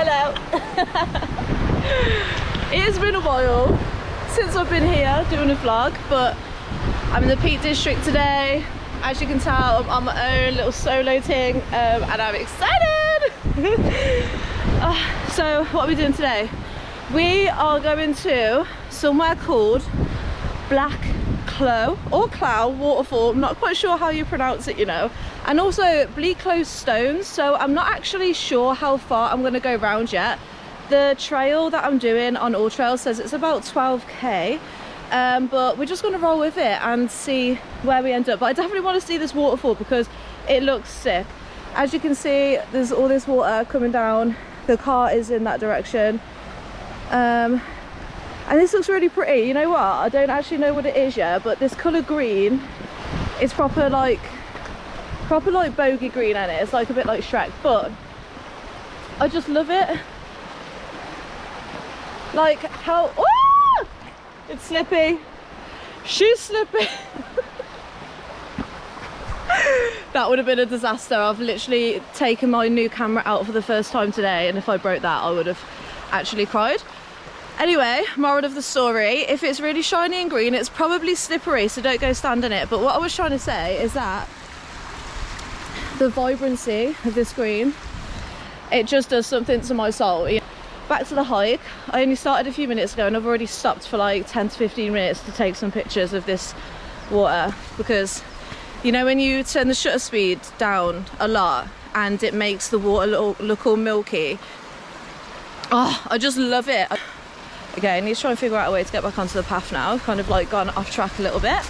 Hello. It has been a while since I've been here doing a vlog, but I'm in the Peak District today. As you can tell, I'm on my own little solo thing, and I'm excited. So what are we doing today? We are going to somewhere called Clough or Clough Waterfall. I'm not quite sure how you pronounce it, you know, and also Close Stones. So I'm not actually sure how far I'm going to go round yet. The trail that I'm doing on All Trails says it's about 12k, but we're just going to roll with it and see where we end up. But I definitely want to see this waterfall because it looks sick. As you can see, there's all this water coming down. The car is in that direction, and this looks really pretty. You know what, I don't actually know what it is yet, but this colour green is proper like bogey green, and it's like a bit like Shrek, but I just love it. Like how, oh, it's slippy, she's slippy. That would have been a disaster. I've literally taken my new camera out for the first time today, and if I broke that I would have actually cried. Anyway, moral of the story, if it's really shiny and green, it's probably slippery, so don't go stand in it. But what I was trying to say is that the vibrancy of this green, it just does something to my soul. Back to the hike. I only started a few minutes ago and I've already stopped for like 10 to 15 minutes to take some pictures of this water, because you know when you turn the shutter speed down a lot and it makes the water look all milky. Oh, I just love it. Okay, I need to try and figure out a way to get back onto the path now. I've kind of like gone off track a little bit.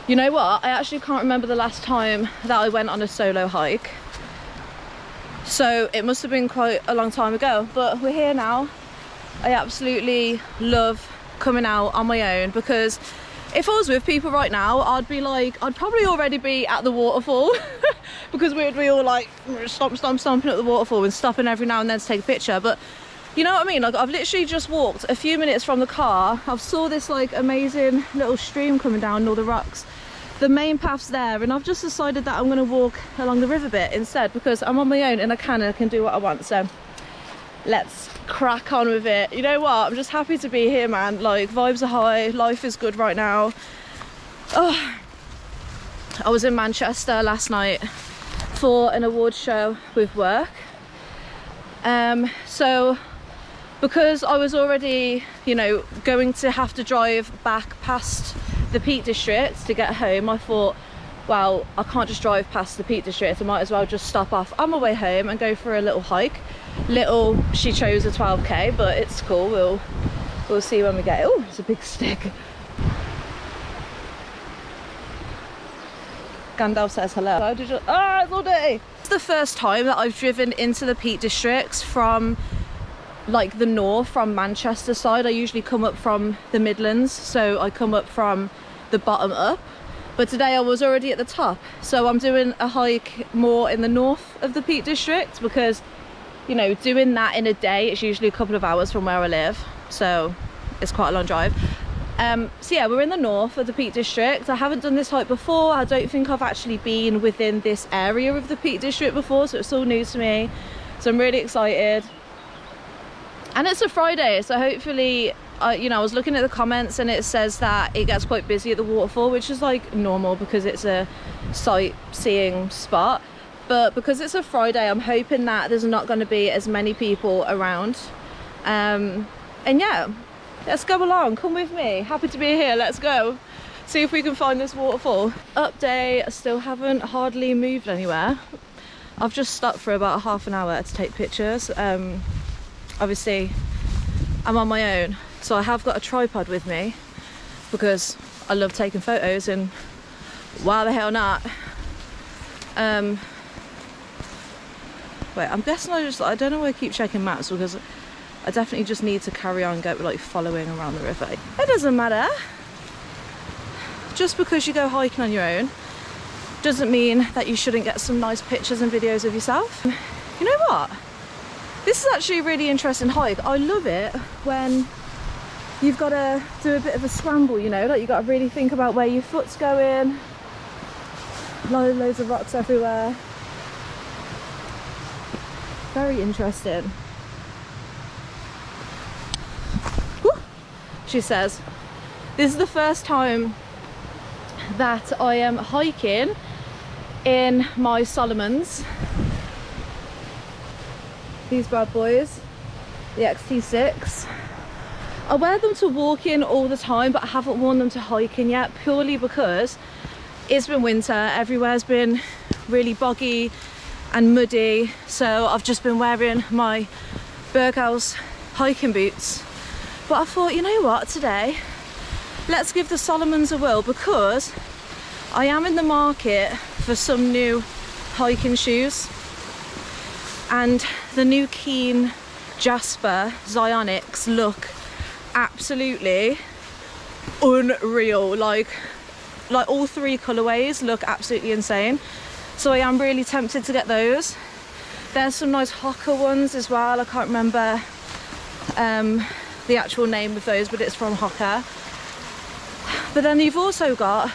You know what, I actually can't remember the last time that I went on a solo hike, so it must have been quite a long time ago, but we're here now. I absolutely love coming out on my own, because if I was with people right now, I'd probably already be at the waterfall because we'd be all like stomping at the waterfall and stopping every now and then to take a picture. But you know what I mean, like I've literally just walked a few minutes from the car. I've saw this like amazing little stream coming down all the rocks. The main path's there, and I've just decided that I'm going to walk along the river bit instead, because I'm on my own and I can do what I want. So let's crack on with it. You know what, I'm just happy to be here, man. Like vibes are high, life is good right now. Oh, I was in Manchester last night for an award show with work, so because I was already, you know, going to have to drive back past the Peak District to get home, I thought, well, I can't just drive past the Peak District, I might as well just stop off on my way home and go for a little hike. She chose a 12k, but it's cool. We'll see when we get it. Oh, it's a big stick. Gandalf says hello. How did you? Ah, it's all dirty. It's the first time that I've driven into the Peak District from like the north, from Manchester side. I usually come up from the Midlands, so I come up from the bottom up, but today I was already at the top, so I'm doing a hike more in the north of the Peak District, because you know, doing that in a day, it's usually a couple of hours from where I live, so it's quite a long drive. So yeah, we're in the north of the Peak District. I haven't done this hike before. I don't think I've actually been within this area of the Peak District before, so it's all new to me, so I'm really excited. And it's a Friday, so hopefully, you know, I was looking at the comments and it says that it gets quite busy at the waterfall, which is like normal because it's a sightseeing spot. But because it's a Friday, I'm hoping that there's not going to be as many people around. And yeah, let's go along, come with me. Happy to be here, let's go. See if we can find this waterfall. Update, I still haven't hardly moved anywhere. I've just stopped for about half an hour to take pictures. Obviously I'm on my own, so I have got a tripod with me because I love taking photos, and why the hell not? Wait, I'm guessing I don't know why I keep checking maps, because I definitely just need to carry on like following around the river. It doesn't matter. Just because you go hiking on your own doesn't mean that you shouldn't get some nice pictures and videos of yourself. You know what? This is actually a really interesting hike. I love it when you've got to do a bit of a scramble, you know, like you've got to really think about where your foot's going. Loads of rocks everywhere. very interesting. Whew. She says, this is the first time that I am hiking in my Solomons. These bad boys, the XT6. I wear them to walk in all the time, but I haven't worn them to hike in yet, purely because it's been winter, everywhere's been really boggy and muddy, so I've just been wearing my Berghaus hiking boots. But I thought, you know what, today let's give the Solomons a whirl, because I am in the market for some new hiking shoes, and the new Keen Jasper Zionics look absolutely unreal. Like all three colorways look absolutely insane, so I am really tempted to get those. There's some nice Hoka ones as well. I can't remember the actual name of those, but it's from Hoka. But then you've also got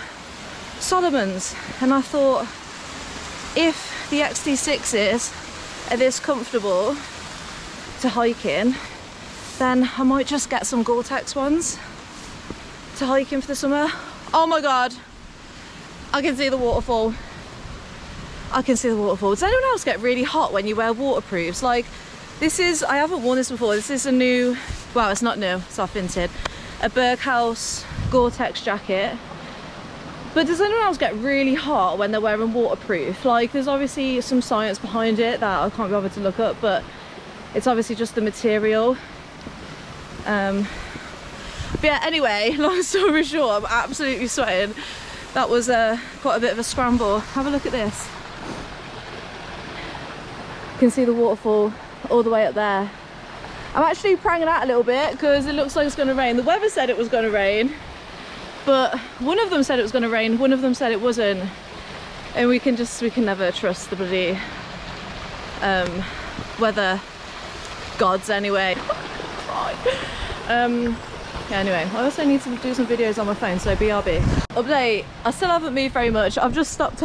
Solomons, and I thought, if the XT6s are this comfortable to hike in, then I might just get some Gore-Tex ones to hike in for the summer. Oh my god, I can see the waterfall. I can see the waterfall. Does anyone else get really hot when you wear waterproofs? Like, this is, I haven't worn this before, this is a new, well, it's not new, it's half-vinted, a Berghaus Gore-Tex jacket. But does anyone else get really hot when they're wearing waterproof? Like, there's obviously some science behind it that I can't be bothered to look up, but it's obviously just the material. But yeah, anyway, long story short, I'm absolutely sweating. That was quite a bit of a scramble. Have a look at this. You can see the waterfall all the way up there. I'm actually pranging out a little bit because it looks like it's going to rain. The weather said it was going to rain, but one of them said it was going to rain, one of them said it wasn't, and we can never trust the bloody weather gods anyway. Anyway, I also need to do some videos on my phone, so BRB. Update, I still haven't moved very much. I've just stopped.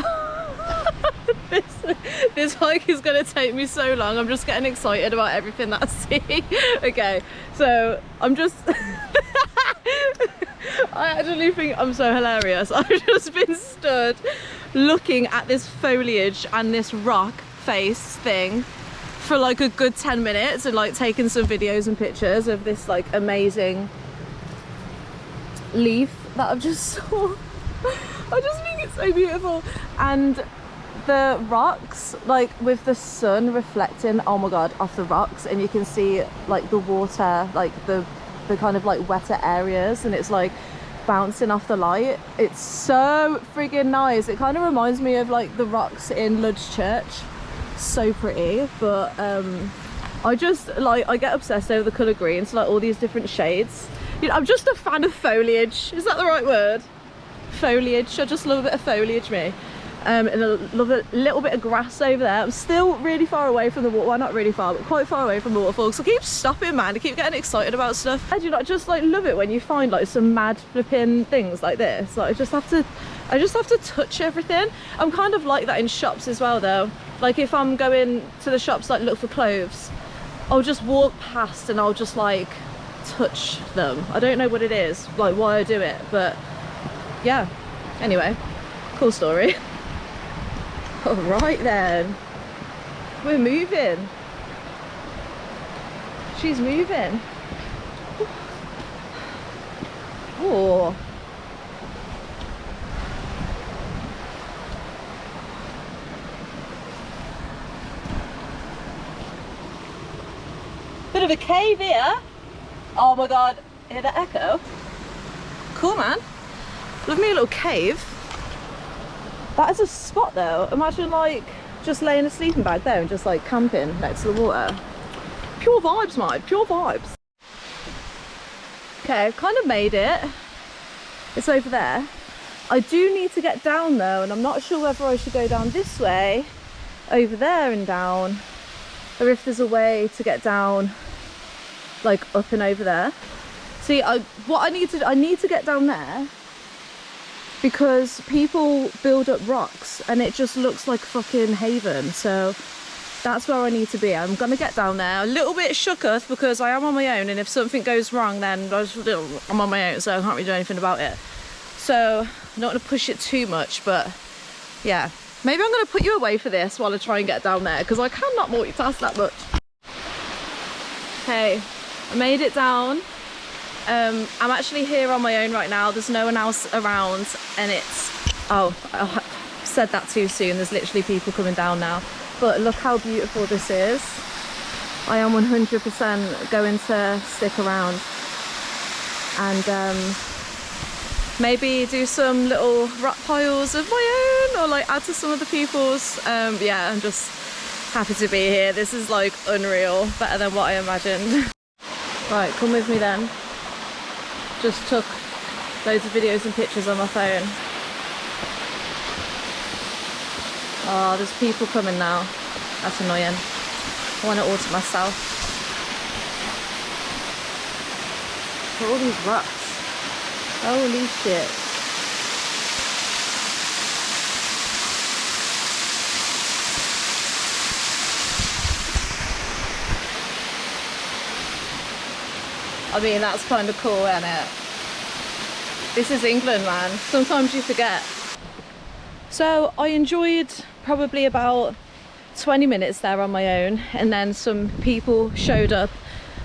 This hike is going to take me so long. I'm just getting excited about everything that I see. Okay, so I'm just I actually think I'm so hilarious. I've just been stood looking at this foliage and this rock face thing for like a good 10 minutes and like taking some videos and pictures of this like amazing leaf that I've just saw. I just think it's so beautiful, and the rocks, like with the sun reflecting, oh my god, off the rocks, and you can see like the water, like the kind of like wetter areas, and it's like bouncing off the light. It's so friggin' nice. It kind of reminds me of like the rocks in Ludge Church. So pretty. But I just like, I get obsessed over the colour green, so like all these different shades. You know, I'm just a fan of foliage. Is that the right word? Foliage. I just love a bit of foliage, me. And I love a little bit of grass over there. I'm still really far away from the water. Well, not really far, but quite far away from the waterfall. So I keep stopping, man. I keep getting excited about stuff. I do not just like love it when you find like some mad flipping things like this. Like I just have to touch everything. I'm kind of like that in shops as well, though. Like if I'm going to the shops, like look for clothes, I'll just walk past and I'll just like touch them. I don't know what it is, like why I do it, but yeah. Anyway, cool story. All right then, we're moving. She's moving. Oh. Bit of a cave here. Oh my god, hear that echo? Cool, man. Love me a little cave. That is a spot though. Imagine like just laying a sleeping bag there and just like camping next to the water. Pure vibes, mate, pure vibes. Okay, I've kind of made it. It's over there. I do need to get down though, and I'm not sure whether I should go down this way, over there and down, or if there's a way to get down like up and over there. See, I need to get down there because people build up rocks and it just looks like a fucking haven. So That's where I need to be. I'm gonna get down there. A little bit shooketh because I am on my own, and if something goes wrong, then I'm on my own, so I can't really do anything about it. So I'm not gonna push it too much, but yeah. Maybe I'm gonna put you away for this while I try and get down there, because I cannot multitask that much. Okay, I made it down. I'm actually here on my own right now. There's no one else around, and it's, oh, I said that too soon. There's literally people coming down now. But look how beautiful this is. I am 100% going to stick around and maybe do some little rock piles of my own, or like add to some of the people's. Yeah, I'm just happy to be here. This is like unreal, better than what I imagined. Right, come with me then. Just took loads of videos and pictures on my phone. Oh, there's people coming now. That's annoying. I want it all to myself. Look at all these rocks. Holy shit. I mean, that's kind of cool, isn't it? This is England, man. Sometimes you forget. So I enjoyed probably about 20 minutes there on my own, and then some people showed up,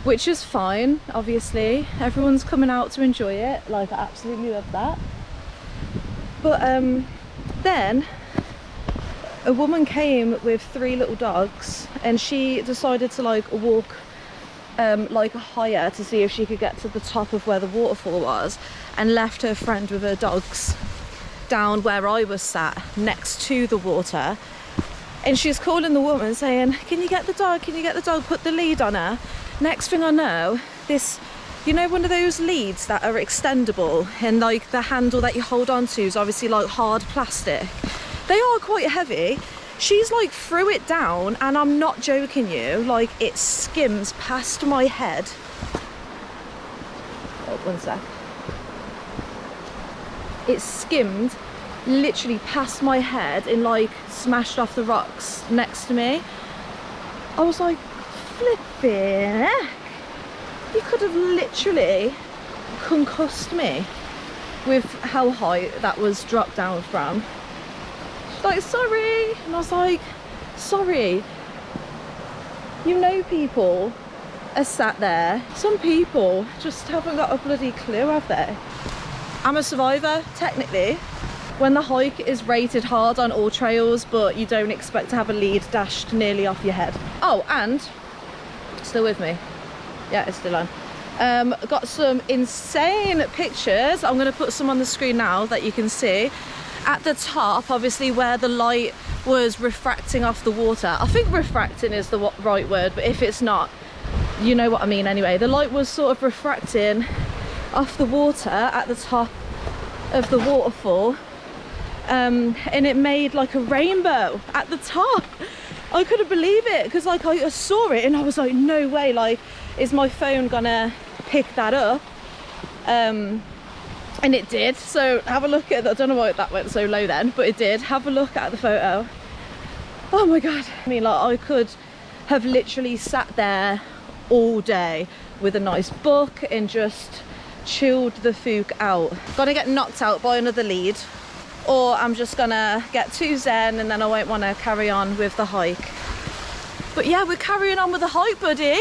which is fine. Obviously everyone's coming out to enjoy it, like I absolutely love that. But then a woman came with 3 little dogs, and she decided to like walk like higher to see if she could get to the top of where the waterfall was, and left her friend with her dogs down where I was sat next to the water. And she's calling the woman saying, can you get the dog, can you get the dog, put the lead on her. Next thing I know, this, you know, one of those leads that are extendable, and like the handle that you hold on to is obviously like hard plastic. They are quite heavy. She's like threw it down, and I'm not joking you, like it skims past my head. Oh, one sec. It skimmed literally past my head and like smashed off the rocks next to me. I was like, flipping heck. You could have literally concussed me with how high that was dropped down from. She's like, sorry. And I was like, sorry. You know, people are sat there. Some people just haven't got a bloody clue, have they? I'm a survivor, technically. When the hike is rated hard on all trails, but you don't expect to have a lead dashed nearly off your head. Oh, and still with me? Yeah, it's still on. Got some insane pictures. I'm going to put some on the screen now that you can see. At the top, obviously, where the light was refracting off the water. I think refracting is the right word, but if it's not, you know what I mean anyway. The light was sort of refracting off the water at the top of the waterfall, and it made like a rainbow at the top. I couldn't believe it, because like I saw it and I was like, no way, like is my phone gonna pick that up? And it did. So have a look at that. I don't know why that went so low then, but it did. Have a look at the photo. Oh my god, I mean, like I could have literally sat there all day with a nice book and just chilled the fook out. Gonna get knocked out by another lead, or I'm just gonna get too zen and then I won't want to carry on with the hike. But yeah, we're carrying on with the hike, buddy.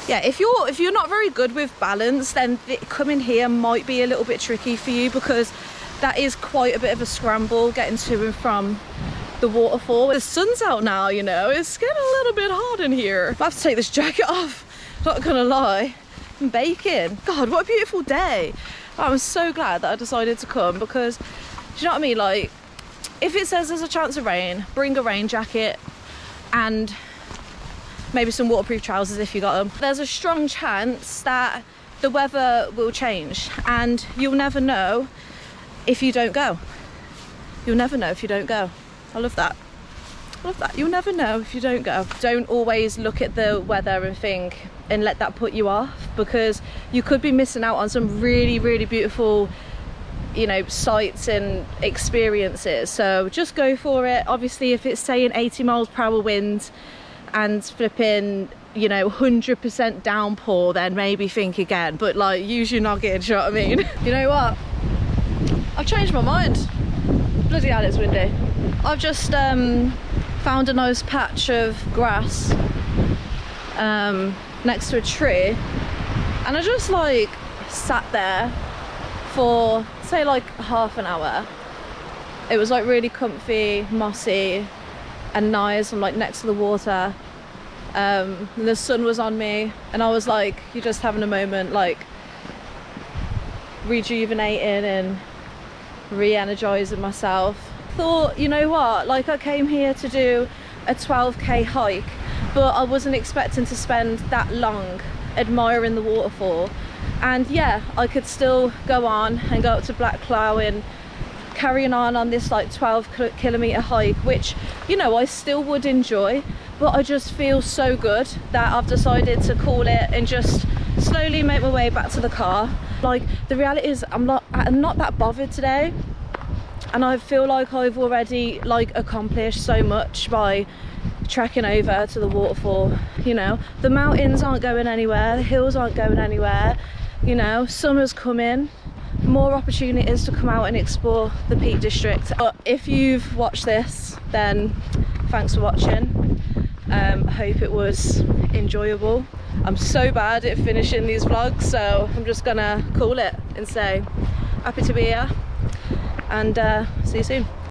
Yeah, if you're not very good with balance, then coming here might be a little bit tricky for you, because that is quite a bit of a scramble getting to and from the waterfall. The sun's out now, you know, it's getting a little bit hot in here. I have to take this jacket off, not gonna lie. I'm baking. God, what a beautiful day. I'm so glad that I decided to come, because do you know what I mean, like if it says there's a chance of rain, bring a rain jacket and maybe some waterproof trousers if you got them. There's a strong chance that the weather will change, and you'll never know if you don't go. You'll never know if you don't go. I love that. I love that. You'll never know if you don't go. Don't always look at the weather and think and let that put you off, because you could be missing out on some really, really beautiful you know, sights and experiences. So just go for it. Obviously if it's saying 80 miles per hour wind and flipping, you know, 100% downpour, then maybe think again, but like use your noggin, you know what I mean? You know what, I've changed my mind. Bloody hell, it's windy. I've just found a nice patch of grass next to a tree, and I just like sat there for say like half an hour. It was like really comfy, mossy and nice. I'm like next to the water, and the sun was on me, and I was like, you're just having a moment, like rejuvenating and re-energizing myself. Thought, you know what, like I came here to do a 12k hike, but I wasn't expecting to spend that long admiring the waterfall. And yeah, I could still go on and go up to Clough and carrying on this like 12-kilometer hike, which, you know, I still would enjoy, but I just feel so good that I've decided to call it and just slowly make my way back to the car. Like, the reality is I'm not that bothered today, and I feel like I've already like accomplished so much by trekking over to the waterfall. You know, the mountains aren't going anywhere, the hills aren't going anywhere, you know, summer's coming, more opportunities to come out and explore the Peak District. But if you've watched this, then thanks for watching. I hope it was enjoyable. I'm so bad at finishing these vlogs, so I'm just gonna call it and say happy to be here, and see you soon.